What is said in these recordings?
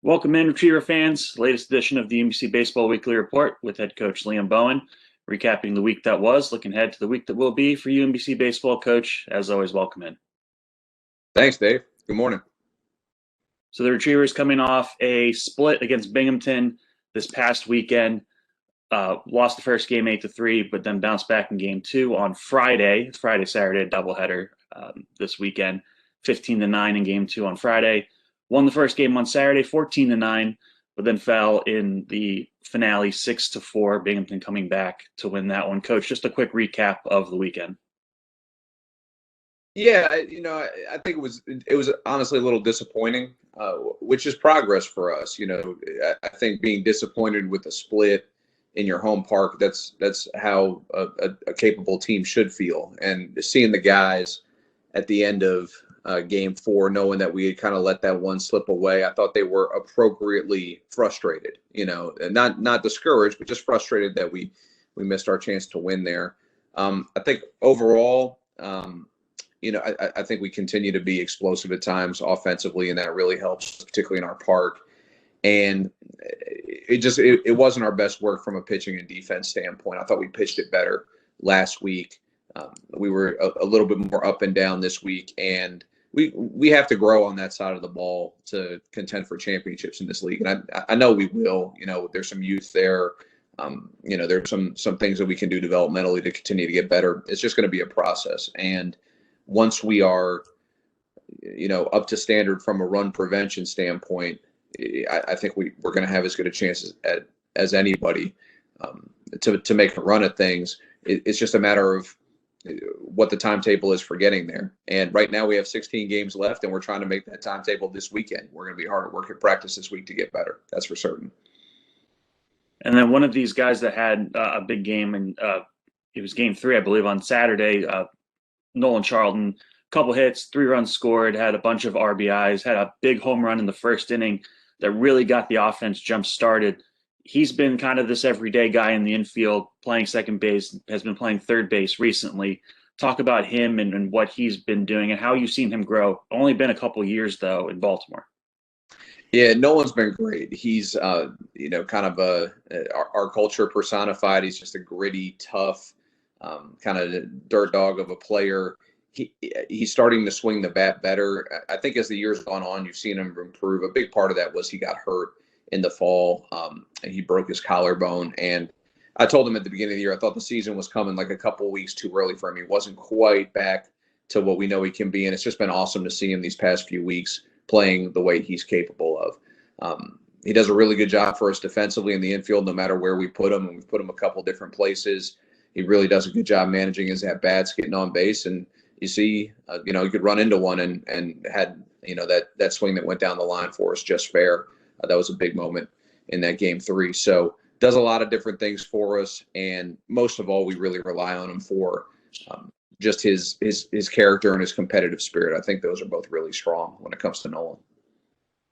Welcome in, Retriever fans. Latest edition of the UMBC Baseball Weekly Report with head coach Liam Bowen, recapping the week that was, looking ahead to the week that will be for UMBC baseball. Coach, as always, welcome in. Thanks, Dave. Good morning. So the Retrievers coming off a split against Binghamton this past weekend, lost the first game 8-3, but then bounced back in game 2 on Friday. It's Friday-Saturday doubleheader this weekend, 15-9 in game 2 on Friday. Won the first game on Saturday, 14-9, but then fell in the finale 6-4. Binghamton coming back to win that one. Coach, just a quick recap of the weekend. Yeah, I think it was honestly a little disappointing, which is progress for us. I think being disappointed with the split in your home park, that's how a capable team should feel. And seeing the guys at the end of game 4, knowing that we had kind of let that one slip away, I thought they were appropriately frustrated, and not discouraged, but just frustrated that we missed our chance to win there. I think overall, I think we continue to be explosive at times offensively, and that really helps, particularly in our park. And it wasn't our best work from a pitching and defense standpoint. I thought we pitched it better last week. We were a little bit more up and down this week, and we have to grow on that side of the ball to contend for championships in this league. And I know we will. There's some youth there. There's some things that we can do developmentally to continue to get better. It's just going to be a process. And once we are, up to standard from a run prevention standpoint, I think we're going to have as good a chance as anybody to make a run at things. It's just a matter of what the timetable is for getting there. And right now we have 16 games left, and we're trying to make that timetable this weekend. We're going to be hard at work at practice this week to get better. That's for certain. And then one of these guys that had a big game, and it was game 3, I believe, on Saturday, Nolan Charlton, couple hits, 3 runs scored, had a bunch of RBIs, had a big home run in the first inning that really got the offense jump started. He's been kind of this everyday guy in the infield, playing second base, has been playing third base recently. Talk about him and what he's been doing and how you've seen him grow. Only been a couple years, though, in Baltimore. Yeah, Nolan's been great. He's, kind of our culture personified. He's just a gritty, tough, kind of dirt dog of a player. He's starting to swing the bat better. I think as the years gone on, you've seen him improve. A big part of that was he got hurt in the fall, and he broke his collarbone. And I told him at the beginning of the year, I thought the season was coming like a couple of weeks too early for him. He wasn't quite back to what we know he can be. And it's just been awesome to see him these past few weeks playing the way he's capable of. He does a really good job for us defensively in the infield, no matter where we put him. And we've put him a couple different places. He really does a good job managing his at-bats, getting on base. And you see, he could run into one and had, that swing that went down the line for us just fair. That was a big moment in that game 3. So does a lot of different things for us. And most of all, we really rely on him for just his character and his competitive spirit. I think those are both really strong when it comes to Nolan.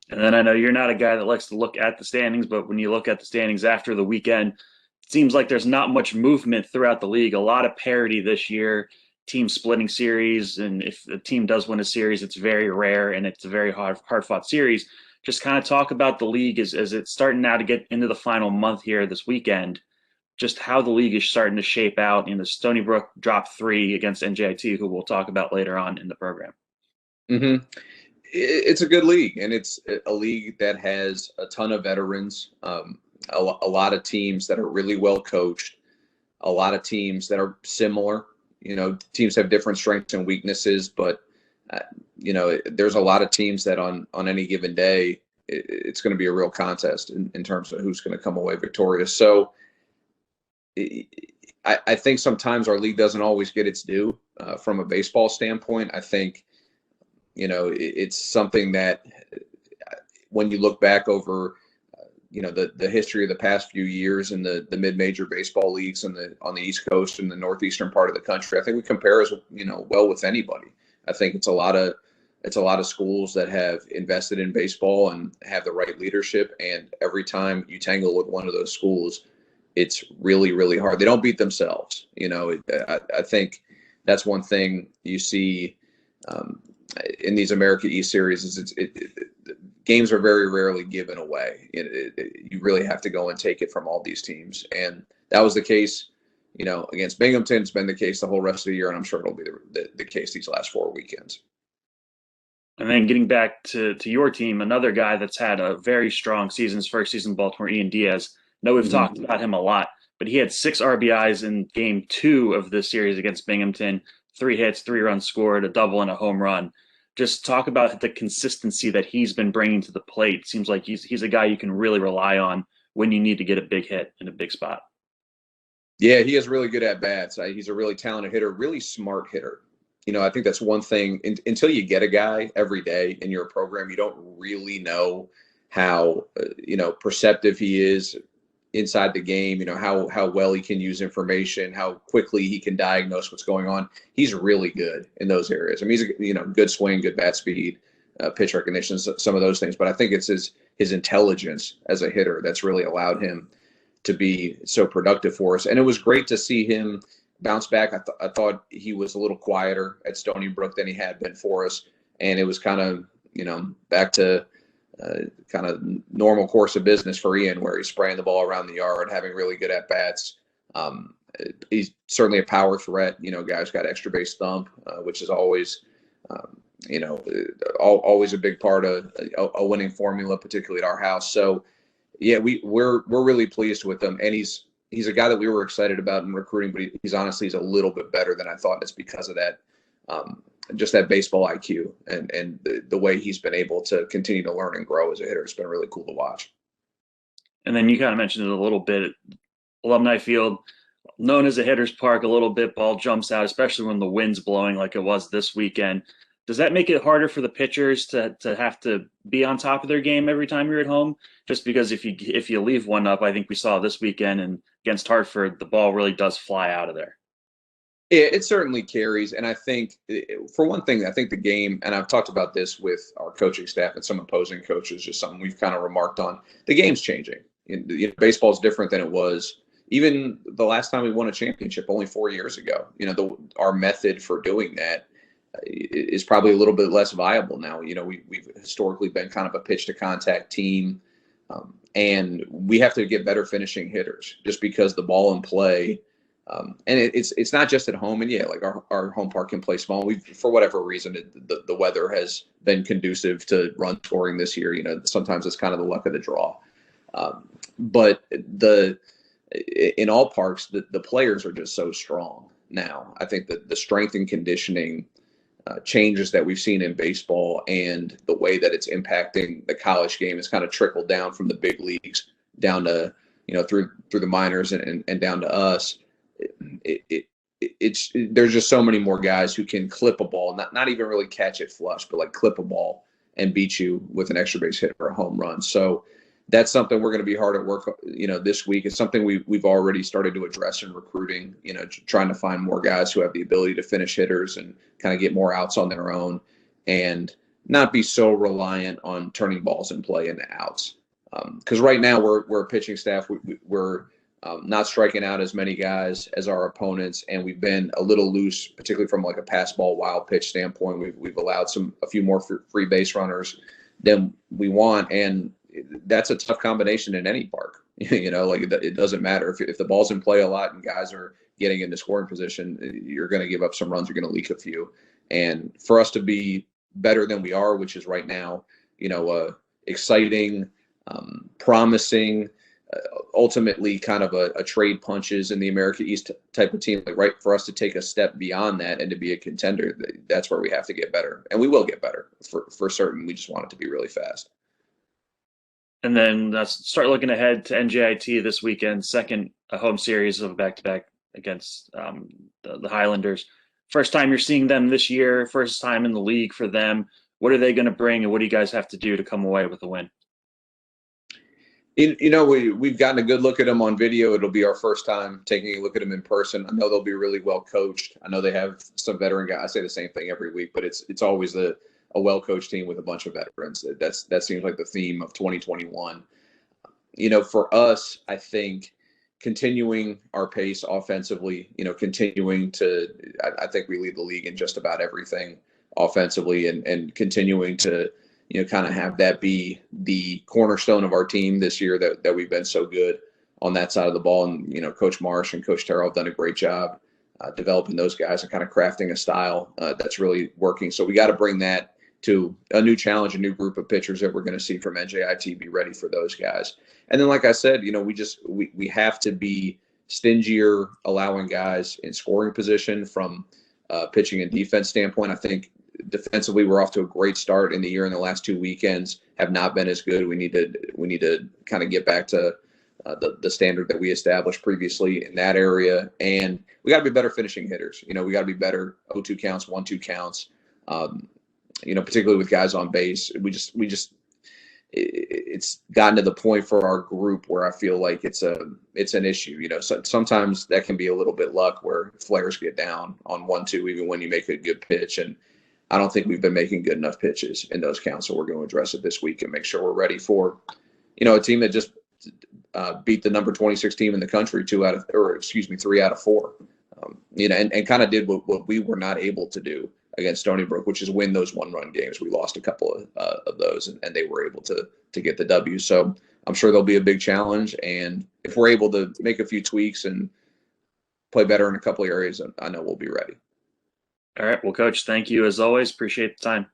And then I know you're not a guy that likes to look at the standings, but when you look at the standings after the weekend, it seems like there's not much movement throughout the league. A lot of parity this year, team splitting series. And if the team does win a series, it's very rare and it's a very hard-fought series. Just kind of talk about the league as it's starting now to get into the final month here this weekend, just how the league is starting to shape out. Stony Brook dropped 3 against NJIT, who we'll talk about later on in the program. Mm-hmm. It's a good league, and it's a league that has a ton of veterans, a lot of teams that are really well coached, a lot of teams that are similar. Teams have different strengths and weaknesses, but there's a lot of teams that on any given day, it's going to be a real contest in terms of who's going to come away victorious. So I think sometimes our league doesn't always get its due from a baseball standpoint. I think, it's something that when you look back over, the history of the past few years in the mid-major baseball leagues on the East Coast and the northeastern part of the country, I think we compare as, well with anybody. I think it's a lot of schools that have invested in baseball and have the right leadership. And every time you tangle with one of those schools, it's really, really hard. They don't beat themselves. I think that's one thing you see in these America East series is games are very rarely given away. You really have to go and take it from all these teams. And that was the case, against Binghamton. It's been the case the whole rest of the year, and I'm sure it'll be the case these last 4 weekends. And then getting back to your team, another guy that's had a very strong season, his first season in Baltimore, Ian Diaz. I know we've talked about him a lot, but he had 6 RBIs in game 2 of this series against Binghamton, 3 hits, 3 runs scored, a double and a home run. Just talk about the consistency that he's been bringing to the plate. It seems like he's a guy you can really rely on when you need to get a big hit in a big spot. Yeah, he has really good at-bats. He's a really talented hitter, really smart hitter. I think that's one thing. Until you get a guy every day in your program, you don't really know how, perceptive he is inside the game, how well he can use information, how quickly he can diagnose what's going on. He's really good in those areas. I mean, he's a good swing, good bat speed, pitch recognition, some of those things. But I think it's his intelligence as a hitter that's really allowed him to be so productive for us. And it was great to see him bounce back. I thought he was a little quieter at Stony Brook than he had been for us. And it was kind of, back to kind of normal course of business for Ian, where he's spraying the ball around the yard, having really good at-bats. He's certainly a power threat. Guy's got extra base thump, which is always, always a big part of a winning formula, particularly at our house. So, yeah, we're really pleased with him, and he's a guy that we were excited about in recruiting, but he's a little bit better than I thought. It's because of that, just that baseball IQ and the way he's been able to continue to learn and grow as a hitter. It's been really cool to watch. And then you kind of mentioned it a little bit. Alumni Field, known as a hitter's park, a little bit, ball jumps out, especially when the wind's blowing like it was this weekend. Does that make it harder for the pitchers to have to be on top of their game every time you're at home? Just because if you leave one up, I think we saw this weekend and against Hartford, the ball really does fly out of there. It certainly carries. And I think, for one thing, I think the game, and I've talked about this with our coaching staff and some opposing coaches, just something we've kind of remarked on, the game's changing. Baseball is different than it was even the last time we won a championship only 4 years ago. Our method for doing that is probably a little bit less viable now. We've historically been kind of a pitch to contact team, and we have to get better finishing hitters just because the ball in play, and it's not just at home. And yeah, like our home park can play small. For whatever reason, the weather has been conducive to run scoring this year. Sometimes it's kind of the luck of the draw, but in all parks, the players are just so strong now. I think that the strength and conditioning changes that we've seen in baseball and the way that it's impacting the college game has kind of trickled down from the big leagues down to, through the minors and down to us. There's just so many more guys who can clip a ball, not even really catch it flush, but like clip a ball and beat you with an extra base hit or a home run. So that's something we're going to be hard at work, this week. It's something we've already started to address in recruiting, trying to find more guys who have the ability to finish hitters and kind of get more outs on their own and not be so reliant on turning balls in play into outs. Because right now we're a pitching staff. We're not striking out as many guys as our opponents, and we've been a little loose, particularly from like a pass ball, wild pitch standpoint. We've allowed a few more free base runners than we want, and that's a tough combination in any park. It doesn't matter if the ball's in play a lot and guys are getting into scoring position, you're going to give up some runs, you're going to leak a few. And for us to be better than we are, which is right now, exciting, promising, ultimately kind of a trade punches in the America East type of team, right, for us to take a step beyond that and to be a contender, that's where we have to get better. And we will get better for certain. We just want it to be really fast. And then let's start looking ahead to NJIT this weekend, second home series of a back-to-back against the Highlanders. First time you're seeing them this year, first time in the league for them. What are they going to bring, and what do you guys have to do to come away with a win? We've gotten a good look at them on video. It'll be our first time taking a look at them in person. I know they'll be really well coached. I know they have some veteran guys. I say the same thing every week, but it's always a well-coached team with a bunch of veterans. That seems like the theme of 2021. For us, I think continuing our pace offensively, continuing to, I think we lead the league in just about everything offensively, and continuing to, kind of have that be the cornerstone of our team this year that we've been so good on that side of the ball. And, Coach Marsh and Coach Terrell have done a great job developing those guys and kind of crafting a style that's really working. So we got to bring that to a new challenge, a new group of pitchers that we're going to see from NJIT, be ready for those guys. And then, like I said, we have to be stingier allowing guys in scoring position from pitching and defense standpoint. I think defensively we're off to a great start in the year, and the last 2 weekends have not been as good. We need to kind of get back to the standard that we established previously in that area, and we got to be better finishing hitters. We got to be better 0-2 counts, 1-2 counts. Particularly with guys on base, it's gotten to the point for our group where I feel like it's an issue. So sometimes that can be a little bit luck where flares get down on 1-2 even when you make a good pitch, and I don't think we've been making good enough pitches in those counts. So we're going to address it this week and make sure we're ready for a team that just beat the number 26 team in the country 3 out of 4. And kind of did what we were not able to do against Stony Brook, which is win those 1-run games. We lost a couple of those, and they were able to get the W. So I'm sure there'll be a big challenge. And if we're able to make a few tweaks and play better in a couple of areas, I know we'll be ready. All right. Well, Coach, thank you as always. Appreciate the time.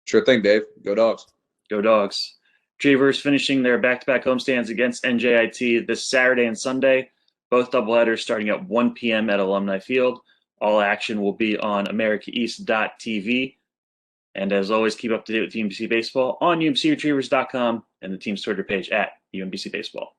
Sure thing, Dave. Go Dogs. Go Dogs. Retrievers finishing their back-to-back homestands against NJIT this Saturday and Sunday. Both doubleheaders starting at 1 p.m. at Alumni Field. All action will be on AmericaEast.tv. And as always, keep up to date with UMBC Baseball on UMBCRetrievers.com and the team's Twitter page at UMBC Baseball.